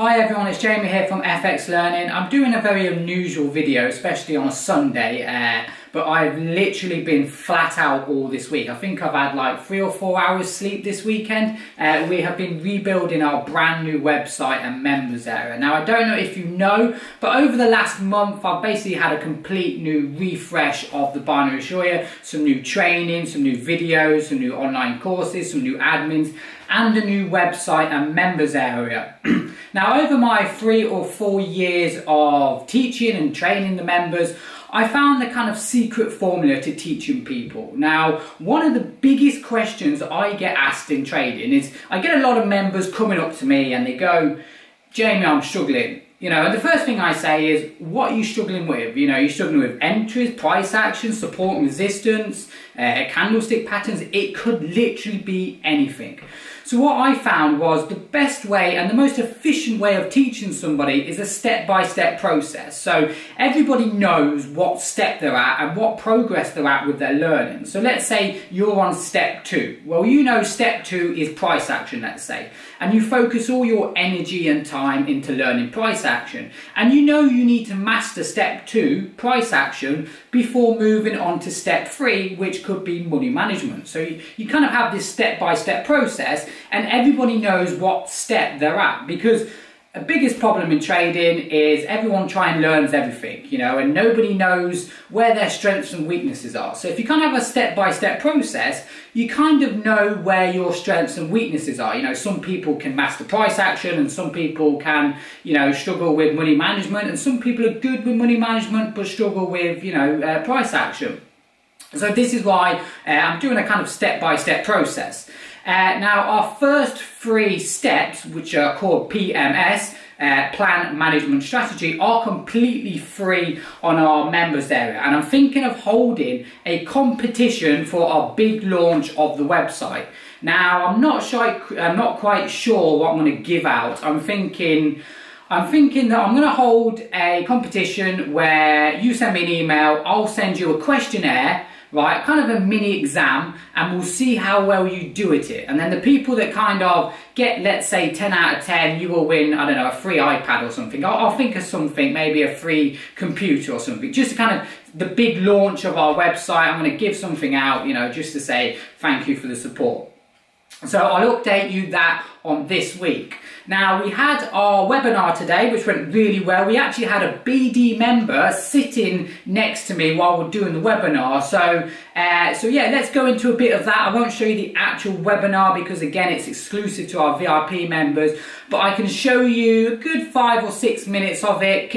Hi everyone, it's Jamie here from FX Learning. I'm doing a very unusual video, especially on a Sunday, but I've literally been flat out all this week. I think I've had like 3 or 4 hours sleep this weekend. We have been rebuilding our brand new website and members area. Now I don't know if you know, but over the last month I've basically had a complete new refresh of the Binary Destroyer, some new training, some new videos, some new online courses, some new admins, and a new website and members area. Now, over my 3 or 4 years of teaching and training the members, I found the kind of secret formula to teaching people. Now, one of the biggest questions I get asked in trading is, I get a lot of members coming up to me and they go, Jamie, I'm struggling. You know, and the first thing I say is, what are you struggling with? You know, you're struggling with entries, price action, support and resistance, candlestick patterns. It could literally be anything. So what I found was the best way and the most efficient way of teaching somebody is a step-by-step process. So everybody knows what step they're at and what progress they're at with their learning. So let's say you're on step 2. Well, you know step 2 is price action, let's say. And you focus all your energy and time into learning price action. And you know you need to master step 2, price action, before moving on to step 3, which could be money management. So you kind of have this step-by-step process, and everybody knows what step they're at, because the biggest problem in trading is everyone tries and learns everything, you know, and nobody knows where their strengths and weaknesses are. So if you kind of have a step-by-step process, you kind of know where your strengths and weaknesses are. You know, some people can master price action and some people can, you know, struggle with money management, and some people are good with money management but struggle with, you know, price action. So this is why I'm doing a kind of step-by-step process. Now, our first 3 steps, which are called PMS, Plan Management Strategy, are completely free on our members area. And I'm thinking of holding a competition for our big launch of the website. Now, I'm not quite sure what I'm going to give out. I'm thinking that I'm going to hold a competition where you send me an email, I'll send you a questionnaire, right, kind of a mini exam, and we'll see how well you do at it. And then the people that kind of get, let's say, 10 out of 10, you will win, I don't know, a free iPad or something. I'll think of something, maybe a free computer or something. Just kind of the big launch of our website, I'm going to give something out, you know, just to say thank you for the support. So I'll update you that on this week. Now, we had our webinar today, which went really well. We actually had a BD member sitting next to me while we're doing the webinar. So yeah, let's go into a bit of that. I won't show you the actual webinar because, again, it's exclusive to our VIP members. But I can show you a good 5 or 6 minutes of it,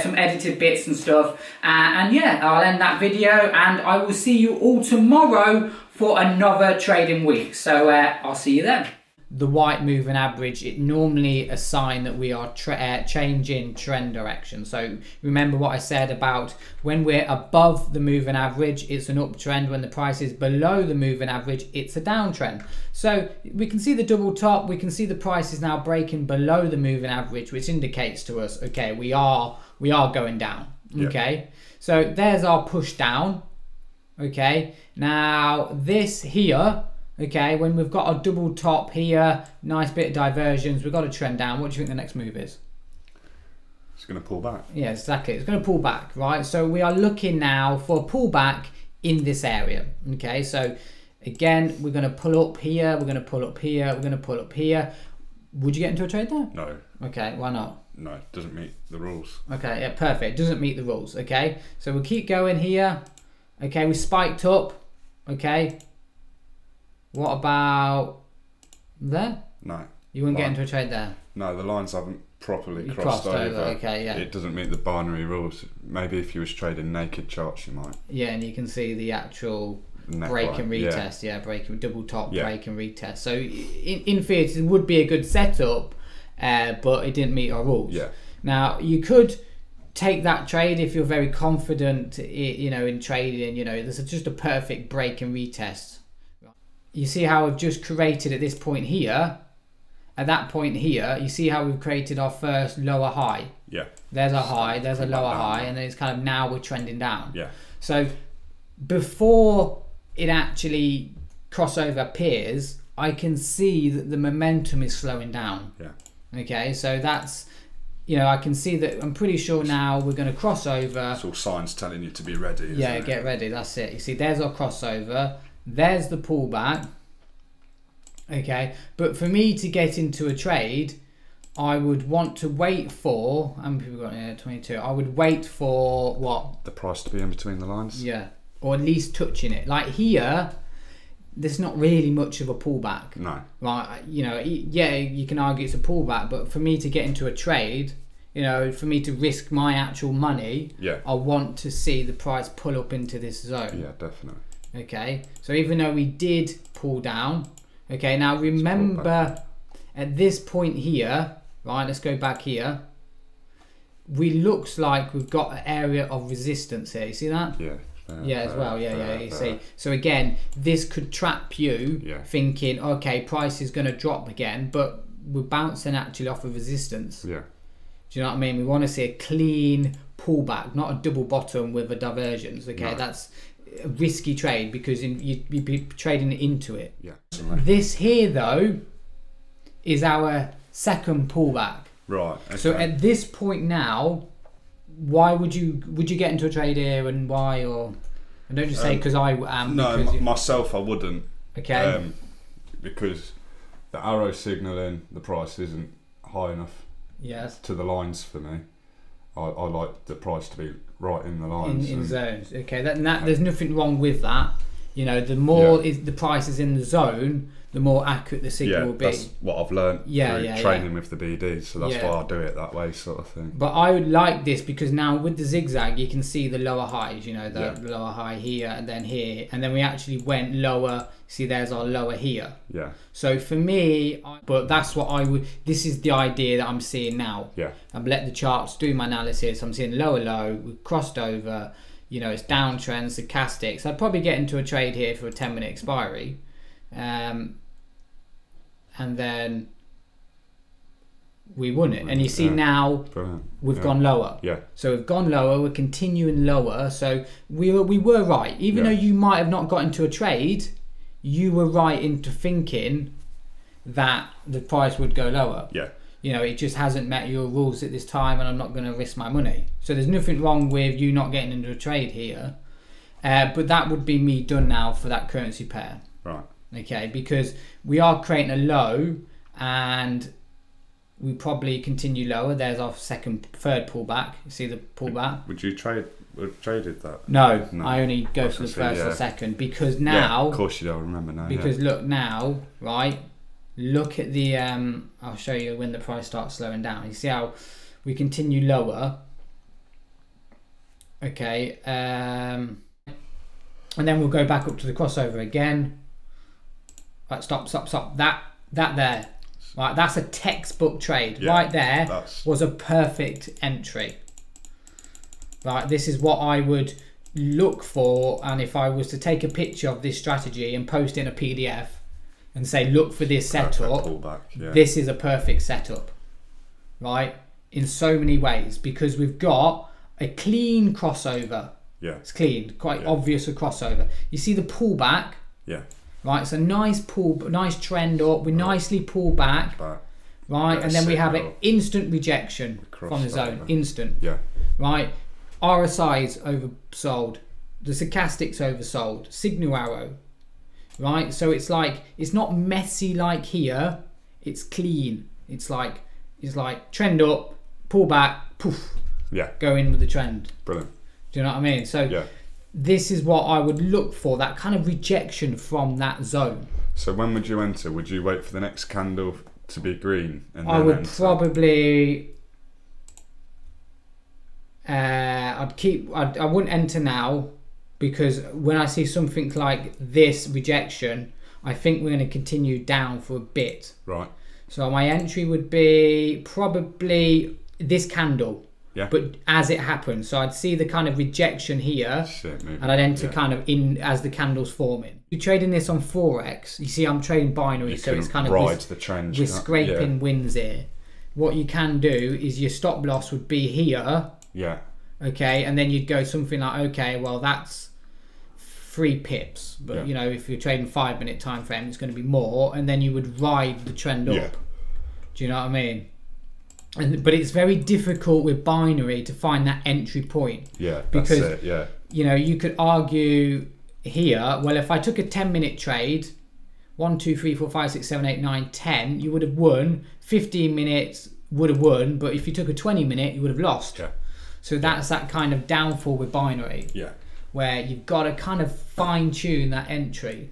some edited bits and stuff. And yeah, I'll end that video, and I will see you all tomorrow for another trading week. So I'll see you then. The white moving average, it normally a sign that we are changing trend direction. So remember what I said about when we're above the moving average, it's an uptrend. When the price is below the moving average, it's a downtrend. So we can see the double top, we can see the price is now breaking below the moving average, which indicates to us, okay, we are going down. Okay, so there's our push down. Okay, now this here, okay, when we've got a double top here, nice bit of diversions, we've got a trend down. What do you think the next move is? It's going to pull back. Yeah, exactly. It's going to pull back, right? So we are looking now for a pullback in this area. Okay, so again, we're going to pull up here, we're going to pull up here, we're going to pull up here. Would you get into a trade there? No. Okay, why not? No, it doesn't meet the rules. Okay, yeah, perfect. Doesn't meet the rules. Okay, so we'll keep going here. Okay, we spiked up. Okay. What about there? No. You wouldn't get into a trade there? No, the lines haven't properly crossed over. Okay, yeah. It doesn't meet the binary rules. Maybe if you was trading naked charts, you might. Yeah, and you can see the actual break and retest. Yeah, break and double top, break and retest. So in theory, it would be a good setup, but it didn't meet our rules. Yeah. Now, you could take that trade if you're very confident, you know, in trading. You know, there's just a perfect break and retest. You see how we've just created at this point here, at that point here, you see how we've created our first lower high. Yeah. There's a high, there's a lower high, and then it's kind of now we're trending down. Yeah. So before it actually crossover appears, I can see that the momentum is slowing down. Yeah. Okay, so that's, you know, I can see that. I'm pretty sure now we're going to cross over. It's all signs telling you to be ready. Yeah, isn't it? get ready. That's it. You see, there's our crossover. There's the pullback. Okay, but for me to get into a trade, I would want to wait for, how many people got here? 22. I would wait for what? The price to be in between the lines. Yeah, or at least touching it. Like here, there's not really much of a pullback. No. Right, you know, yeah, you can argue it's a pullback, but for me to get into a trade, you know, for me to risk my actual money, Yeah. I want to see the price pull up into this zone. Yeah, definitely. Okay, so even though we did pull down, okay, now remember at this point here, right, let's go back here, looks like we've got an area of resistance here. You see that? Yeah. Yeah, as well. Yeah, you see. So again, this could trap you thinking, okay, price is going to drop again, but we're bouncing actually off of resistance. Yeah. Do you know what I mean? We want to see a clean pullback, not a double bottom with a divergence. Okay, No. that's a risky trade because you'd be trading into it. Yeah. This here though is our second pullback. Right. Okay. So at this point now, why would you get into a trade here, and why? Or and don't just say because I am. No, myself I wouldn't. Okay. Because the arrow signalling the price isn't high enough. Yes. To the lines for me. I like the price to be right in the lines. In zones. Okay. That there's nothing wrong with that. You know, the more the price is in the zone, the more accurate the signal will be. That's what I've learned through training with the BDs, so that's why I do it that way, sort of thing. But I would like this because now with the zigzag, you can see the lower highs, you know, the lower high here and then here, and then we actually went lower. See, there's our lower here. Yeah. So for me, but that's what I would, this is the idea that I'm seeing now. Yeah. I've let the charts do my analysis. I'm seeing lower low, we've crossed over, you know, it's downtrend, stochastics. I'd probably get into a trade here for a 10-minute expiry. And then we won it. And you see now we've gone lower. Yeah. So we've gone lower, we're continuing lower. So we were right. Even though you might have not got into a trade, you were right into thinking that the price would go lower. Yeah. You know, it just hasn't met your rules at this time and I'm not going to risk my money. So there's nothing wrong with you not getting into a trade here. But that would be me done now for that currency pair. Right. Okay, because we are creating a low and we probably continue lower. There's our third pullback. You see the pullback? Would you traded that? No, I only go for the first or second because now. Of course you don't remember now. Because look now, right? Look at the. I'll show you when the price starts slowing down. You see how we continue lower. Okay, and then we'll go back up to the crossover again. Right, stop. That there. Right, that's a textbook trade. Right there was a perfect entry. Right, this is what I would look for, and if I was to take a picture of this strategy and post in a PDF and say, look for this setup, this is a perfect setup. Right, in so many ways, because we've got a clean crossover. Yeah, it's clean, quite obvious a crossover. You see the pullback. Yeah. Right, it's a nice trend up. We nicely pull back, right, and then we have an instant rejection from the zone. Instant. Yeah. Right, RSI's oversold, the stochastics oversold, signal arrow. Right, so it's like it's not messy like here. It's clean. It's like trend up, pull back, poof. Yeah. Go in with the trend. Brilliant. Do you know what I mean? So. Yeah. This is what I would look for, that kind of rejection from that zone. So when would you enter? Would you wait for the next candle to be green? And I would probably... I wouldn't enter now, because when I see something like this rejection, I think we're going to continue down for a bit. Right. So my entry would be probably this candle. Yeah. But as it happens, so I'd see the kind of rejection here, and I'd enter kind of in as the candle's forming. You're trading this on Forex. You see, I'm trading binary, so it's kind of the trend. We're scraping wins here. What you can do is your stop loss would be here. Yeah. Okay, and then you'd go something like, okay, well that's 3 pips, but you know, if you're trading 5-minute time frame, it's going to be more, and then you would ride the trend up. Do you know what I mean? But it's very difficult with binary to find that entry point. Yeah, because, that's it, yeah. You know, you could argue here, well, if I took a 10-minute trade, 1, 2, 3, 4, 5, 6, 7, 8, 9, 10, you would have won. 15 minutes would have won, but if you took a 20-minute, you would have lost. Yeah. So that's that kind of downfall with binary. Yeah. Where you've got to kind of fine-tune that entry.